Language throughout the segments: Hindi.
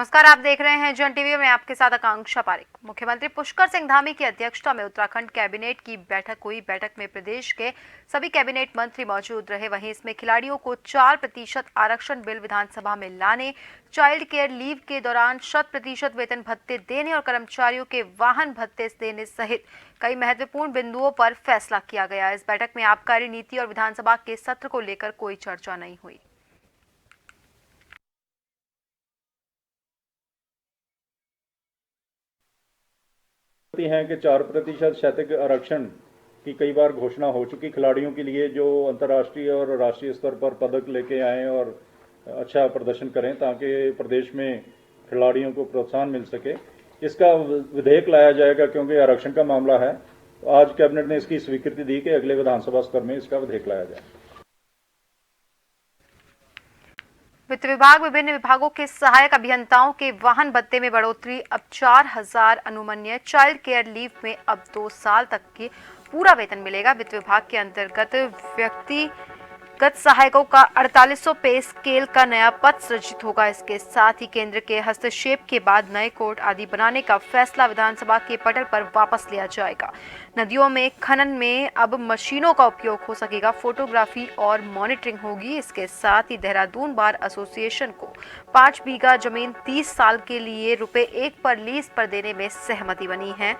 नमस्कार, आप देख रहे हैं जन टीवी में आपके साथ आकांक्षा पारिक। मुख्यमंत्री पुष्कर सिंह धामी की अध्यक्षता में उत्तराखंड कैबिनेट की बैठक हुई। बैठक में प्रदेश के सभी कैबिनेट मंत्री मौजूद रहे। वहीं इसमें खिलाड़ियों को 4% आरक्षण बिल विधानसभा में लाने, चाइल्ड केयर लीव के दौरान 100% वेतन भत्ते देने और कर्मचारियों के वाहन भत्ते देने सहित कई महत्वपूर्ण बिंदुओं पर फैसला किया गया। इस बैठक में आबकारी नीति और विधानसभा के सत्र को लेकर कोई चर्चा नहीं हुई। हैं कि 4% क्षैतिज आरक्षण की कई बार घोषणा हो चुकी खिलाड़ियों के लिए जो अंतर्राष्ट्रीय और राष्ट्रीय स्तर पर पदक लेके आएँ और अच्छा प्रदर्शन करें ताकि प्रदेश में खिलाड़ियों को प्रोत्साहन मिल सके। इसका विधेयक लाया जाएगा क्योंकि आरक्षण का मामला है। तो आज कैबिनेट ने इसकी स्वीकृति दी कि अगले विधानसभा स्तर में इसका विधेयक लाया जाए। वित्त विभाग विभिन्न विभागों के सहायक अभियंताओं के वाहन भत्ते में बढ़ोतरी। अब 4,000 अनुमन्य। चाइल्ड केयर लीव में अब 2 साल तक के पूरा वेतन मिलेगा। वित्त विभाग के अंतर्गत व्यक्तिगत सहायकों का 4800 पे स्केल का नया पद सृजित होगा। इसके साथ ही केंद्र के हस्तक्षेप के बाद नए कोर्ट आदि बनाने का फैसला विधानसभा के पटल पर वापस लिया जाएगा। नदियों में खनन में अब मशीनों का उपयोग हो सकेगा। फोटोग्राफी और मॉनिटरिंग होगी। इसके साथ ही देहरादून बार एसोसिएशन को 5 बीघा जमीन 30 साल के लिए ₹1 पर लीज पर देने में सहमति बनी है।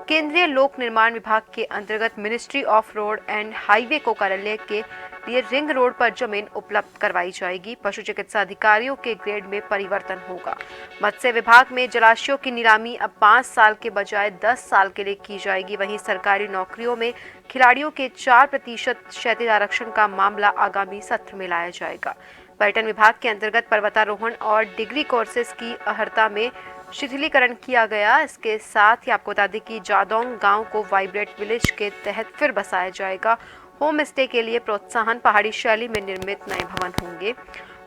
केंद्रीय लोक निर्माण विभाग के अंतर्गत ministry of road and highway को कार्यालय के लिए रिंग रोड पर जमीन उपलब्ध करवाई जाएगी। पशु चिकित्सा अधिकारियों के ग्रेड में परिवर्तन होगा। मत्स्य विभाग में जलाशयों की नीलामी अब 5 साल के बजाय 10 साल के लिए की जाएगी। वहीं सरकारी नौकरियों में खिलाड़ियों के 4% क्षैतिज आरक्षण का मामला आगामी सत्र में लाया जाएगा। पर्यटन विभाग के अंतर्गत पर्वतारोहण और डिग्री कोर्सेज की अर्हता में शिथिलीकरण किया गया। इसके साथ ही आपको बता दें कि जादौंग गांव को वाइब्रेट विलेज के तहत फिर बसाया जाएगा। होम स्टे के लिए प्रोत्साहन, पहाड़ी शैली में निर्मित नए भवन होंगे।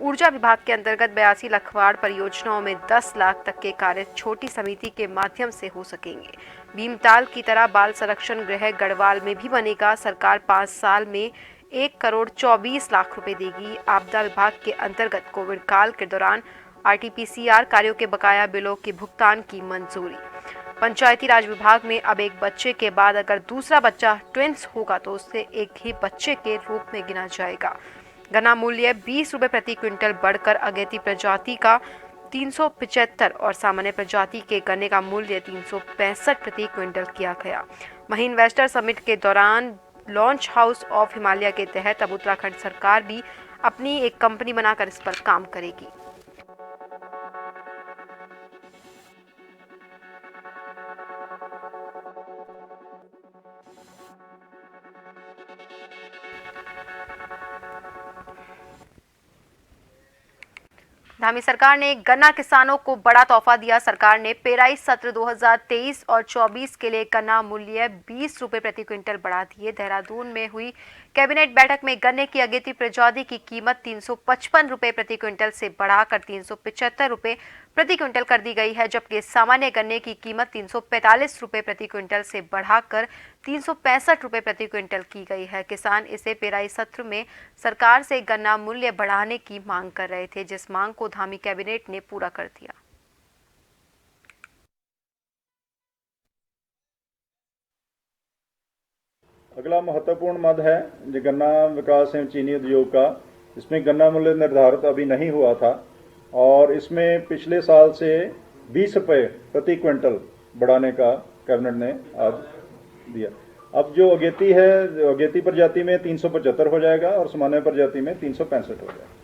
ऊर्जा विभाग के अंतर्गत 82 लखवाड़ परियोजनाओं में 10 लाख तक के कार्य छोटी समिति के माध्यम से हो सकेंगे। भीमताल की तरह बाल संरक्षण गृह गढ़वाल में भी बनेगा। सरकार 5 साल में 1,24 करोड़ रुपए देगी। आपदा विभाग के अंतर्गत कोविड काल के दौरान RT-PCR कार्यों के बकाया बिलों के भुगतान की मंजूरी। पंचायती राज विभाग में अब एक बच्चे के बाद अगर दूसरा बच्चा ट्विंस होगा तो उसे एक ही बच्चे के रूप में गिना जाएगा। गन्ना मूल्य ₹20 प्रति क्विंटल बढ़कर अगेती प्रजाति का 375 और सामान्य प्रजाति के गन्ने का मूल्य 365 प्रति क्विंटल किया गया। वहीं इन्वेस्टर समिट के दौरान लॉन्च हाउस ऑफ हिमालय के तहत अब उत्तराखंड सरकार भी अपनी एक कंपनी बनाकर इस पर काम करेगी। धामी सरकार ने गन्ना किसानों को बड़ा तोहफा दिया। सरकार ने पेराई सत्र 2023 और 24 के लिए गन्ना मूल्य ₹20 प्रति क्विंटल बढ़ा दिए। देहरादून में हुई कैबिनेट बैठक में गन्ने की अगेती प्रजाति की कीमत ₹355 प्रति क्विंटल से बढ़ाकर ₹375 प्रति क्विंटल कर दी गई है, जबकि सामान्य गन्ने की कीमत ₹345 प्रति क्विंटल से बढ़ाकर ₹365 प्रति क्विंटल की गई है। किसान इसे पेराई सत्र में सरकार से गन्ना मूल्य बढ़ाने की मांग कर रहे थे, जिस मांग को धामी कैबिनेट ने पूरा कर दिया। अगला महत्वपूर्ण मद है जो गन्ना विकास एवं चीनी उद्योग का। इसमें गन्ना मूल्य निर्धारित अभी नहीं हुआ था और इसमें पिछले साल से ₹20 प्रति क्विंटल बढ़ाने का कैबिनेट ने आज दिया। अब जो अगेती है, अगेती प्रजाति में 375 हो जाएगा और सामान्य प्रजाति में 365 हो जाएगा।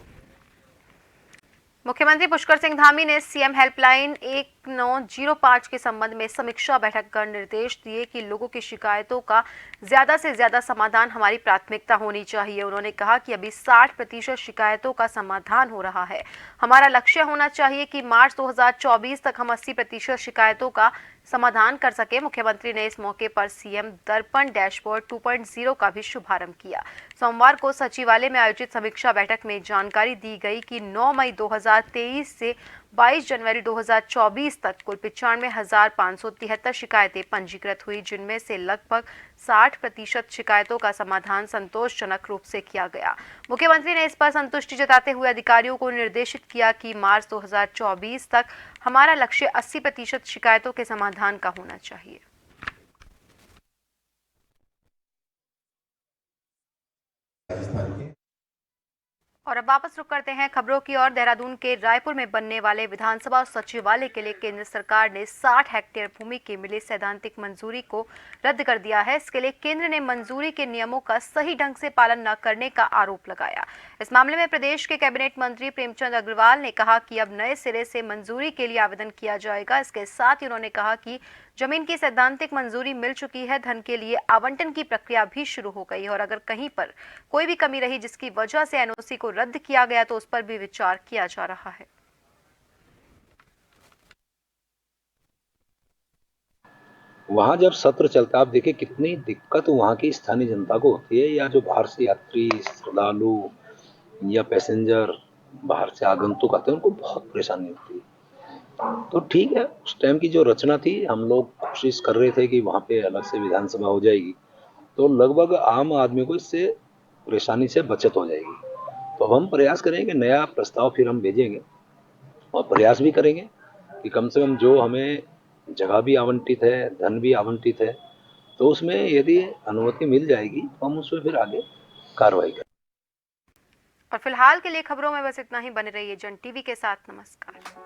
मुख्यमंत्री पुष्कर सिंह धामी ने सीएम हेल्पलाइन 1905 के संबंध में समीक्षा बैठक कर निर्देश दिए कि लोगों की शिकायतों का ज्यादा से ज्यादा समाधान हमारी प्राथमिकता होनी चाहिए। उन्होंने कहा कि अभी 60% शिकायतों का समाधान हो रहा है। हमारा लक्ष्य होना चाहिए कि मार्च 2024 तक हम 80% शिकायतों का समाधान कर सके। मुख्यमंत्री ने इस मौके पर सीएम दर्पण डैशबोर्ड 2.0 का भी शुभारंभ किया। सोमवार को सचिवालय में आयोजित समीक्षा बैठक में जानकारी दी गई कि 9 मई 2023 से 22 जनवरी 2024 तक कुल 95,573 शिकायतें पंजीकृत हुई, जिनमें से लगभग 60% शिकायतों का समाधान संतोषजनक रूप से किया गया। मुख्यमंत्री ने इस पर संतुष्टि जताते हुए अधिकारियों को निर्देशित किया कि मार्च 2024 तक हमारा लक्ष्य 80% शिकायतों के समाधान का होना चाहिए। और अब वापस रुक करते हैं खबरों की ओर। देहरादून के रायपुर में बनने वाले विधानसभा सचिवालय के लिए केंद्र सरकार ने 60 हेक्टेयर भूमि की मिली सैद्धांतिक मंजूरी को रद्द कर दिया है। इसके लिए केंद्र ने मंजूरी के नियमों का सही ढंग से पालन न करने का आरोप लगाया। इस मामले में प्रदेश के कैबिनेट मंत्री प्रेमचंद अग्रवाल ने कहा कि अब नए सिरे से मंजूरी के लिए आवेदन किया जाएगा। इसके साथ ही उन्होंने कहा कि जमीन की सैद्धांतिक मंजूरी मिल चुकी है, धन के लिए आवंटन की प्रक्रिया भी शुरू हो गई है और अगर कहीं पर कोई भी कमी रही जिसकी वजह से एनओसी को रद्द किया गया तो उस पर भी विचार किया जा रहा है। वहां जब सत्र चलता है, आप देखिए कितनी दिक्कत वहां की स्थानीय जनता को होती है, या जो बाहर से यात्री, श्रद्धालु या पैसेंजर बाहर से आगंतुक आते हैं, उनको बहुत परेशानी होती है। तो ठीक है, उस टाइम की जो रचना थी, हम लोग कोशिश कर रहे थे कि वहां पे अलग से विधानसभा हो जाएगी, तो लगभग आम आदमी को इससे परेशानी से बचत हो जाएगी। तो अब हम प्रयास करेंगे, नया प्रस्ताव फिर हम भेजेंगे और प्रयास भी करेंगे कि कम से कम जो हमें जगह भी आवंटित है, धन भी आवंटित है, तो उसमें यदि अनुमति मिल जाएगी तो हम उसमें फिर आगे कार्रवाई करेंगे। और फिलहाल के लिए खबरों में बस इतना ही। बने रहिए जन टीवी के साथ। नमस्कार।